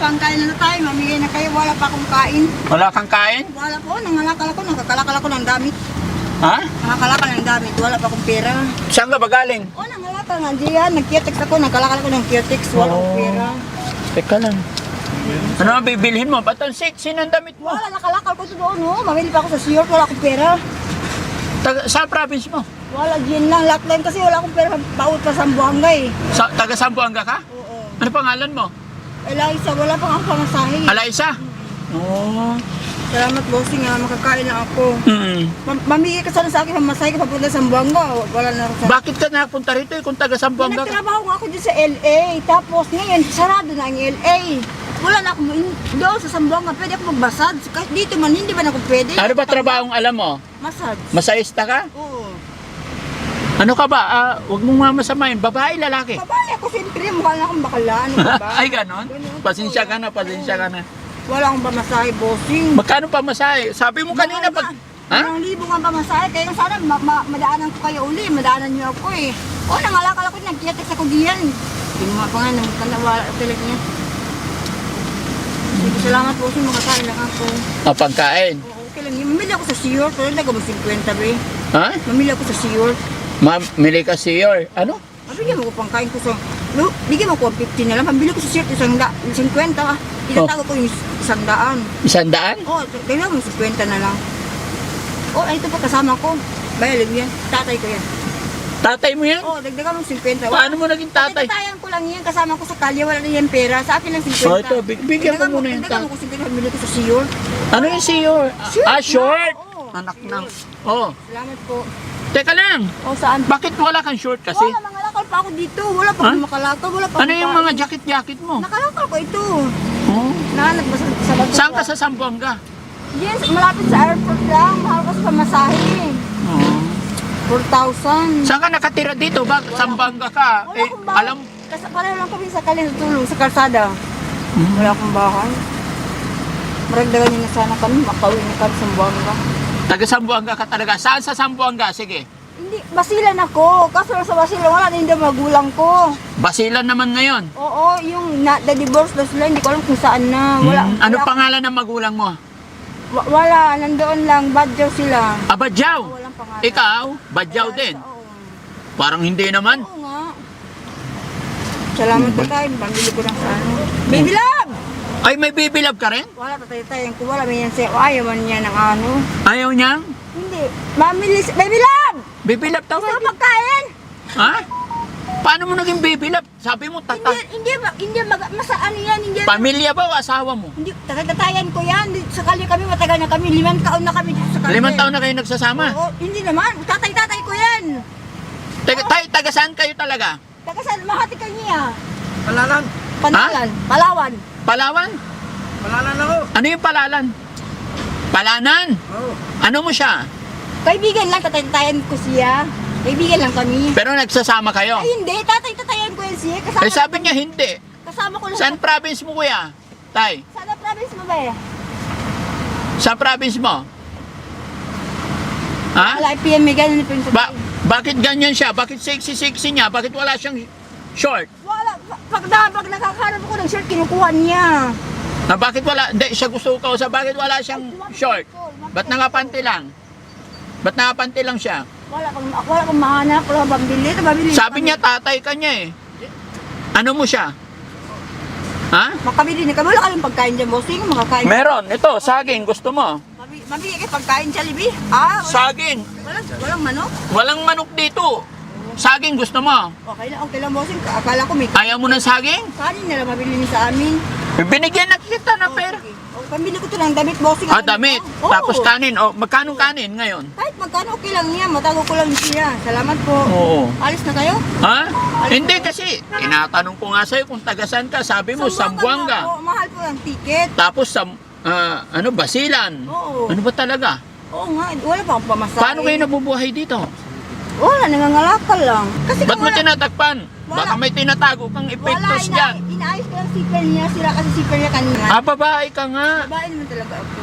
pangkain na tayo. Mamigay na kayo. Wala pa akong kain. Wala kang kain? Wala po. Nangalakal ako. Nakakalakal ako ng damit. Ha? Nakakalakal ng damit. Wala pa akong pera. Saan ka ba galing? O, nangalakal nga diyan. Nag-cutex ako. Nagkalakal ako ng cutex. Wala akong pera. Teka lang. Ano ang bibilhin mo? Ba't ang sexy ng damit mo? Wala, nakalakal ko doon. Oh. Mamili pa ako sa New York. Wala akong pera. Sa province mo? Wala, diyan lang. Lockline kasi wala akong pera. Paut pa sa Zamboanga eh. Taga Zamboanga ka? Oo. Ano pangalan mo? Eliza, wala pang ako pamasahe. Alaisa? Oo. Salamat, bossing. Makakain na ako. Mamigay ka sana sa akin pamasahe ka papunta sa Zamboanga. Wala na ako sa... Bakit ka napunta rito kung taga Zamboanga ka? Nagtrabaho nga ako dyan sa LA. Tapos ngayon, sarado na ang LA. Wala na ako doon sa Zamboanga. Pwede ako magbasad. Kahit dito man, hindi ba na ako pwede? Ano ba trabahong alam mo? Massage. Masahista ka? Oo. Ano ka ba? Huwag mong mamasamayin. Babae, lalaki? Babae ako, siyempre. Mukha na akong bakala. Ano ka ba? Ay, ganon? Pasensya ka na, pasensya ka na. Wala akong pamasahe, bossing. Magkano pa masahe? Sabi mo kanina pag... Ha? 1,000 ang pamasahe. Kaya sana madaanan ko kayo uli. Madaanan niyo ako eh. O, nangalakal ako. Nagkiyatex ako diyan. Kinuha ko nga. Wala talaga niya. Sige, salamat, bossing. Makakain lang ako. Pagkain. Oo, okay lang. Mamili ako sa New York. Pero nagamo 50 ba eh. Ha? Mamili ako sa New York. Mamili ka siyor. Ano? Mabigyan mo ko pang kain ko sa... No, bigyan mo ko 50 na lang. Pambili ko sa shirt 50 ah. Itatago ko yung 100. 100? Oo, tingnan mo 50 na lang. Oh, ito pa kasama ko. Bayalin yan. Tatay ko yan. Tatay mo yan? Oh, dagdagan mo 50. Paano mo naging tatay? Tatayan ko lang yan. Kasama ko sa kalye. Wala na yan pera. Sa akin lang 50. Oh, ito. Bigyan ko muna yung tatay. Dagdagan mo ko 50. Pambili ko sa Siyor. Ano yung siyor? Short? Oo. Anak ng... Oh. Salamat po. Teka lang. Oh, saan? Bakit wala kang short kasi? Wala, mangalakal pa ako dito. Wala pa akong makalakal. Wala pa Ano akong yung kain. mga jacket mo? Nakalakal ko ito. Oh. Nahanap ba sa bago? Saan ka sa Zamboanga? Yes, malapit sa airport lang. Mahal ko sa pamasahe. Oh. 4,000. Saan ka nakatira dito? Zamboanga ka? Wala akong bahay. Alam... Pareho lang kami sa tulong sa kalsada. Wala akong bahay. Maragdagan niyo na sana kami. Makauwi na kami sa Zamboanga. Taga Zamboanga ka talaga. Saan sa Zamboanga? Sige. Hindi, basilan ako. Kaso sa basilan, wala na hindi magulang ko. Basilan naman ngayon. Oo, yung na-divorce na sila, hindi ko alam kung saan na. Wala, Ano wala, pangalan ng magulang mo? wala, nandoon lang, Badjaw sila. Badyaw. Walang pangalan. Ikaw? Badyaw din. Oo. Parang hindi naman. Oo nga. Salamat po tayo. Pambili ko lang sa ano. Baby love! Ay, may baby love ka rin? Wala, tatay-tayan ko. Wala, may yan sa'yo. Ayaw man niya ng ano. Ayaw niyang? Hindi. Mamili, baby love! Baby love daw. Gusto ko magkain? Ha? Paano mo naging baby love? Sabi mo, Masa ano yan, hindi. Pamilya ba o asawa mo? Hindi, tatatayan ko yan. Sakali kami, matagal na kami. 5 taon na kami dito sa kanya. 5 taon na kayo nagsasama? Oo, hindi naman. Tatay-tatay ko yan. Taga saan kayo talaga? Tagasan, mahati ka niya. Palalan. Panalan, Palawan. Palawan? Palalan ako. Ano yung palalan? Palanan? Oo. Ano mo siya? Kaibigan lang, tatay-tatayan ko siya. Kaibigan lang kami. Pero nagsasama kayo? Ay, hindi. Tatay-tatayan ko yan siya. Kasama, Eh sabi niya hindi. kasama ko lang. Saan province mo kuya? Tay? Sana province mo ba eh? Saan province mo? Ha? Wala, PM may ganun po yung Bakit ganyan siya? Bakit sexy-sexy niya? Bakit wala siyang short? Wala. Pag nakakaharap ako ng shirt, kinukuha niya. Bakit wala? Hindi, siya gusto ko sa bakit wala siyang short? Ba't nakapanti lang? Ba't nakapanti lang siya? Wala pang mahanap. Wala pang bili. Sabi niya tatay ka niya eh. Ano mo siya? Ha? Makabili na kami. Wala kaming pagkain dyan, bossing. Makakain. Meron. Ito, saging. Gusto mo? Mabili kayo pagkain dyan, Libby. Ah, Saging. walang manok. Walang manok dito. Saging gusto mo? Okay lang, bossing. Akala ko may Ayaw mo ng saging? kanin na lang mabili niyo sa amin. Binigyan na kita ng pera. Sige. Pambili ko to ng damit, bossing. Damit. Oo. Tapos kanin. Magkano kanin ngayon? Kahit magkano okay lang niya. Matago ko lang siya. Salamat po. Oo. Alis na kayo? Ha? Hindi kasi. Tinatanong ko nga sa'yo kung taga saan ka. Sabi mo, Zamboanga. Oo, mahal po ang ticket. Tapos Basilan. Oo. Ano ba talaga? Oo nga. Wala pa akong pamasahe. Paano kayo nabubuhay dito? Wala, nangangalakal lang. Kasi Ba't kung mo wala, tinatakpan? Baka may tinatago kang epektos dyan. inaayos ko lang zipper niya. Sira kasi zipper niya kanina. Babae ka nga. Babae naman talaga ako.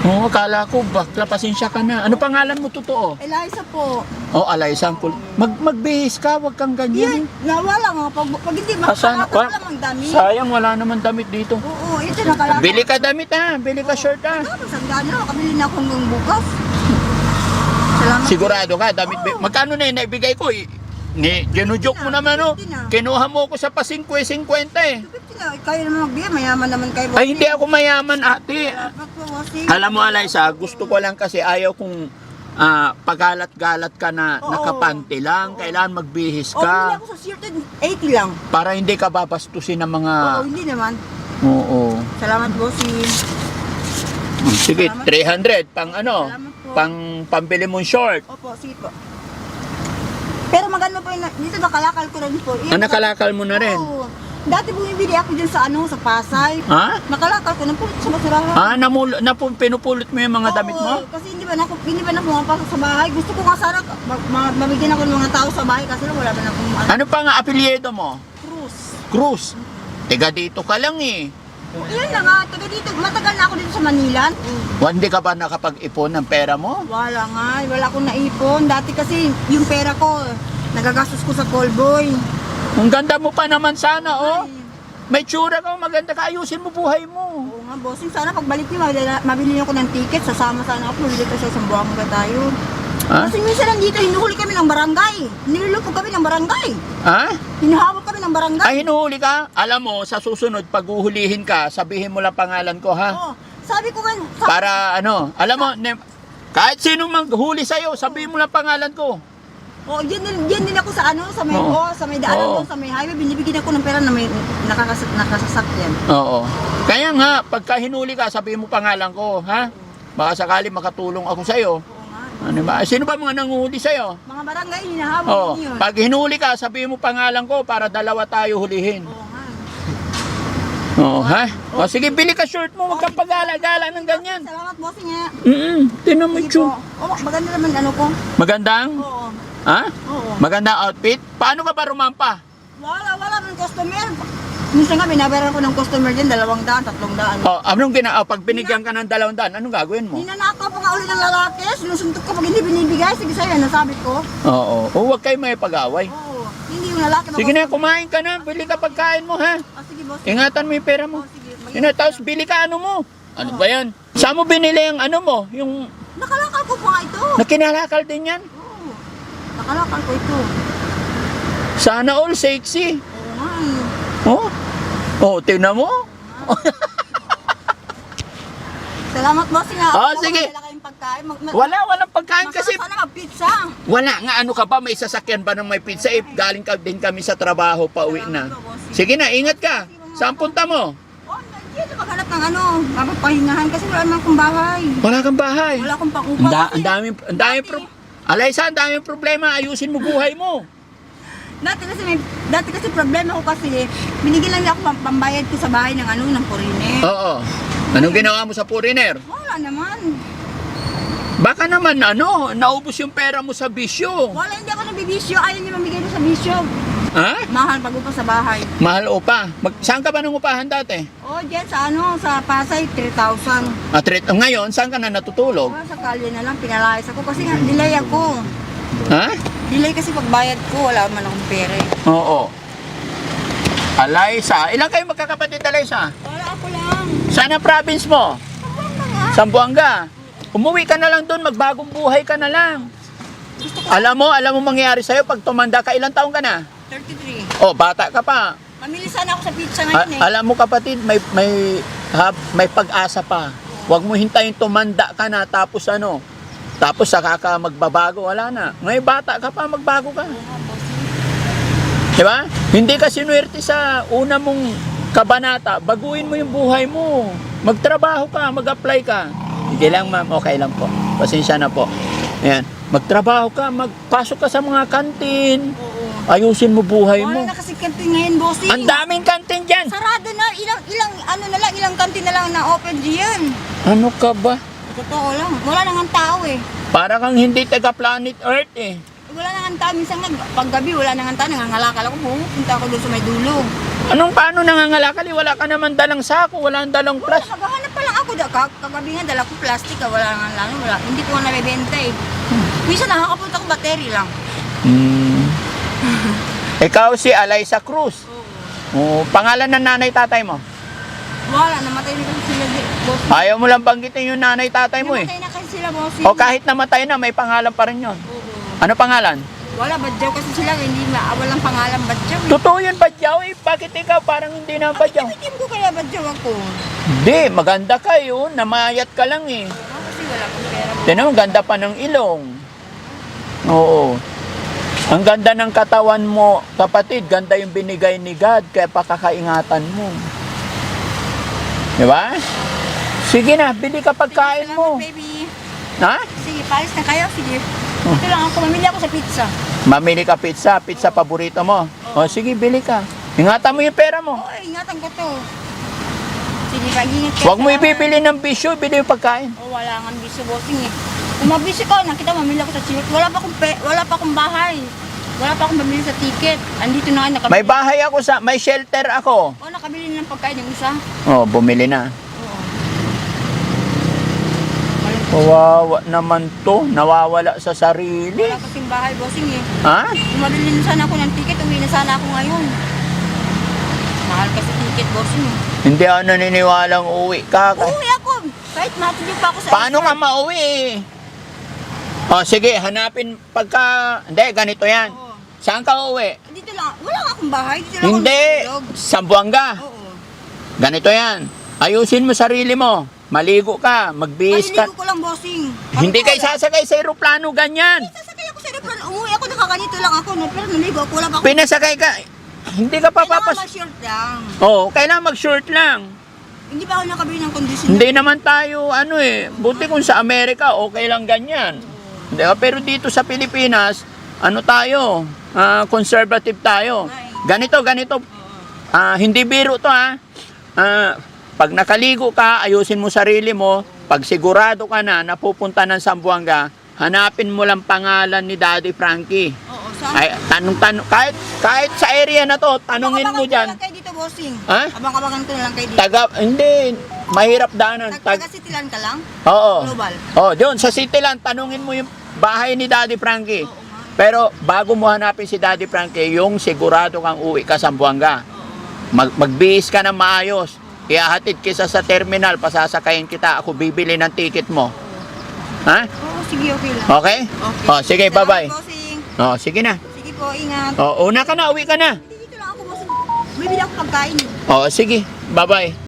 Oo, akala ko, bakla, pasensya ka na. Ano pangalan mo totoo? Eliza po. Oh, Alaysa, magbihis ka, wag kang ganyan. Yan, nawala nga. Pag hindi Asan? makakata lang ang dami. Sayang, wala naman damit dito. Oo, ito nakalakal. Bili ka damit ha, bili ka shirt ha. Sandaan na, kabili na ako hanggang bukas. Salamat. Sigurado ka, damit. Magkano na yun, naibigay ko eh. Ginujoke mo naman oh. Kinuha mo ko sa pa 50-50 eh. Kayo naman magbigay, mayaman naman kayo. Ay, hindi ako mayaman ate. Salamat po, bossing. Alam mo, Alaysa, gusto ko lang kasi ayaw kung pagalat-galat ka na Oo. nakapanti lang. Kailangan magbihis Oh, bili ka ako sa shirted, 80 lang. para hindi ka babastusin ng mga... Oo, hindi naman. Oo. Salamat, bossing. Sige, Salamat. 300 pang ano, Salamat po. pambili mong short. Opo, sige po. Pero maganda po yun, dito nakalakal ko rin po. Ah, nakalakal mo na rin? Oo. Dati bumibili ako dyan sa sa Pasay. Ha? Nakalakal ko, napulot sa basurahan. Ah, pinupulot mo yung mga damit mo? Oo, kasi hindi ba na pumapasok sa bahay. Gusto ko nga sana mabigyan ako ng mga tao sa bahay kasi wala ba na akong Ano pa nga apelyido mo? Cruz. Cruz. Tiga dito ka lang eh. Yan na nga, taga dito. Matagal na ako dito sa Manila. Hindi ka ba nakapag-ipon ng pera mo? Wala nga, wala akong naipon. Dati kasi yung pera ko, nagagastos ko sa callboy. Ang ganda mo pa naman sana oh. May tsura ka, maganda ka, ayusin mo buhay mo. Oo nga, bossing. Sana pagbalik niyo, mabili ako ng ticket. Sasama sana ako. Pumili ko sa isang buwan ka tayo. Ha? Kasi minsan lang dito, hinuhuli kami ng barangay. Nilulupog kami ng barangay. Ha? Hinahabol kami ng barangay. Ay, hinuhuli ka? Alam mo, sa susunod, pag uhulihin ka, sabihin mo lang pangalan ko, ha? Oo. Sabi ko nga, Para ano, alam mo, kahit sinong manghuli sa'yo, sabihin mo lang pangalan ko. oh, diyan din ako sa sa may Oo. sa may daanan Oo. doon, sa may highway, binibigyan ako ng pera na may nakasasakyan. Oo. Kaya nga, pagka hinuli ka, sabihin mo pangalan ko, ha? Baka sakali makatulong ako sa'yo. Oo nga. Ano ba? Sino ba mga nanguhuli sa'yo? Mga barangay, hinahabol Oo. din yun. Pag hinuli ka, sabihin mo pangalan ko para dalawa tayo hulihin. Oo nga. Oo, ha? O sige, bili ka short mo, huwag kang pag-gala-gala ng ganyan. Salamat, bossing nga. Tinan mo Sige yung po. Oh, maganda naman ko. Magandang? Oo. Ha? Oo. Magandang outfit? Paano ka ba rumampa? Wala man customer. Minsan nga, binabayaran ko ng customer dyan, 200, 300. Pag binigyan ka ng 200, anong gagawin mo? Ninanakaw pa nga uli ng lalaki, sinusuntok ko pag hindi binibigay. Sige sa'yo, nasabi ko. Oo. Huwag kayo may pag-away. Oo. Hindi yung lalaki. Sige na, kumain ka na. Bili ka pagkain mo, ha? Sige, boss. Ingatan mo yung pera mo. Sige. Yun na, tapos bili ka ano mo. Ano ba yan? Saan mo binili yung ano mo? Yung Nakalakal ko pa nga ito. nakinalakal din yan? Oo. Nakalakal ko ito. Sana all sexy. Oo nga eh. Oh? Oh, tingnan mo. Salamat, boss. Sige. Wala kayong pagkain. Walang pagkain kasi Masarap sana mag-pizza. wala nga, ano ka ba, may sasakyan ba ng may pizza? Galing ka din kami sa trabaho, pauwi na. Sige na, ingat ka. Saan punta mo? Oh, dito maghanap ng mapagpahingahan kasi wala naman akong bahay. Wala kang bahay. Wala akong pang-upa. Ang daming Alaysa, ang daming problema. Ayusin mo buhay mo. Dati kasi problema ko kasi binigyan lang niya ako pambayad ko sa bahay ng ng foreigner. Oo. Anong ginawa mo sa foreigner? Wala naman. Baka naman naubos yung pera mo sa bisyo. Wala, hindi ako nabibisyo. Ayaw niya mamigay doon sa bisyo. Ha? Mahal pag-upa sa bahay. Mahal upa. Saan ka ba nang upahan dati? Oh, dyan sa Pasay, 3,000. Ngayon, saan ka na natutulog? Oh, sa kalye na lang, pinalayas ako kasi nga, delay ako. Ha? Delay kasi pagbayad ko, wala man akong pera eh. Oo. Alaysa. Ilan kayo magkakapatid, Alaysa? Wala ako lang. Saan ang province mo? Zamboanga. Umuwi ka na lang doon, magbagong buhay ka na lang. Alam mo mangyayari sa'yo pag tumanda ka, ilang taong ka na? 33. Oh, bata ka pa. Mamili sana ako sa pizza ngayon eh. Alam mo kapatid, may pag-asa pa. Huwag mo hintayin tumanda ka na tapos tapos saka ka magbabago, wala na. Ngayon bata ka pa, magbago ka. Diba? Hindi ka sinuwerte sa una mong kabanata, baguhin mo yung buhay mo. Magtrabaho ka, mag-apply ka. Hindi lang ma'am, okay lang po. Pasensya na po. Ayan. Magtrabaho ka, magpasok ka sa mga kantin. Oo. Ayusin mo buhay mo. Wala na kasi kantin ngayon, bossing. Ang daming kantin dyan. Sarado na, ilang kantin na lang na open diyan. Ano ka ba? Totoo lang, wala nang tao eh. Para kang hindi taga planet Earth eh. Wala nang tao, minsan nga, paggabi wala nang tao, nangangalakal ako, pupunta ako doon sa may dulo. Paano nangangalakali? Wala ka naman dalang sako, wala dalang Wala, plus. maghahanap pa lang ako kagabi nga, dala ko plastic, wala nga lang, wala. Hindi ko nga nabibenta eh. Minsan nakakapunta ko battery lang. Ikaw si Alyssa Cruz. Pangalan ng nanay tatay mo? Wala, namatay na kasi sila, boss. Ayaw mo lang banggitin yung nanay tatay mo eh. Namatay na kasi sila, boss. O kahit namatay na, may pangalan pa rin yun. Oo. Ano pangalan? Wala, badyaw kasi sila, hindi walang pangalan badyaw. Totoo yun, badyaw eh. Bakit ikaw parang hindi na badyaw? Itim ko kaya badyaw ako. Hindi, maganda kayo. Namayat ka lang eh. Kasi wala akong pera. Tinan mo, ganda pa ng ilong. Oo. Ang ganda ng katawan mo, kapatid. Ganda yung binigay ni God, kaya pakakaingatan mo. Di ba? Sige na, bili ka pagkain mo. Salamat, baby. Ha? Sige, palis na kayo. Sige. Ito lang ako, mamili ako sa pizza. Mamili ka pizza, pizza paborito mo. O sige, bili ka. Ingatan mo yung pera mo. Oo, ingatan ko to. Sige, pag-ingat kayo. Huwag mo ibibili ng bisyo, bili yung pagkain. Wala nga bisyo, bossing eh. Kung mabisyo ka, nakita mamili ako sa church. Wala pa akong bahay. Wala pa akong mamili sa ticket. Andito na nga, nakabili. May bahay ako may shelter ako. Oo, nakabili na ng pagkain yung isa. Oh, bumili na. Oo. Kawawa naman to, nawawala sa sarili. Wala kasing bahay, bossing eh. Ha? Kung mabili na sana ako ng ticket, uwi na sana ako ngayon. Mahal kasi ticket, bossing eh. Hindi ako naniniwalang uwi ka. Uwi ako! Kahit matulog pa ako sa Paano nga mauwi? O sige, hanapin pagka... Hindi, ganito yan. Oo. Saan ka uwi? Dito lang, wala nga akong bahay. Dito lang Hindi, ako matulog. sa Buanga. Oo. Ganito yan. Ayusin mo sarili mo. Maligo ka, magbihis ka. Maliligo ko lang, bossing. Hindi Bakit kayo wala? sasakay sa aeroplano, ganyan. Sasakay ako sa aeroplano. Umuwi ako, nakaganito lang ako. Pero naligo ako, wala pa ako. Pinasakay ka. Hindi ka Kailangan papapas... ma-short lang. Oo, kailangan mag-short lang. Hindi pa ako nakabili ng conditioner. Hindi naman tayo, buti kung sa Amerika, okay lang ganyan. Hindi, pero dito sa Pilipinas, tayo, conservative tayo. Ganito. Hindi biro to ha. Pag nakaligo ka, ayusin mo sarili mo. Pag sigurado ka na napupunta ng Zamboanga, hanapin mo lang pangalan ni Daddy Frankie. Oo, saan? Ay, tanong, kahit sa area na to, tanungin mo Abang-abangan ko dyan. na lang kayo dito, bossing. Ha? Abang-abangan ko na lang kayo dito. Hindi, mahirap daanan. Taga-Cityland ka lang? Oo. Global? Oh, doon sa city lang, tanungin mo yung bahay ni Daddy Frankie. Oo nga. Pero bago mo hanapin si Daddy Frankie, yung sigurado kang uwi ka sa Zamboanga. Magbihis ka ng maayos. Iahatid kita sa terminal, pasasakayin kita. Ako bibili ng ticket mo. Ha? Oo, sige, okay lang. Okay? Okay. Oh, sige, Salamat, bye-bye. bossing. Oh, sige na. Sige po, ingat. Oh, una ka na, uwi ka na. Dito lang ako, bossing. Bibili ako pagkain. Oh, sige. Bye-bye.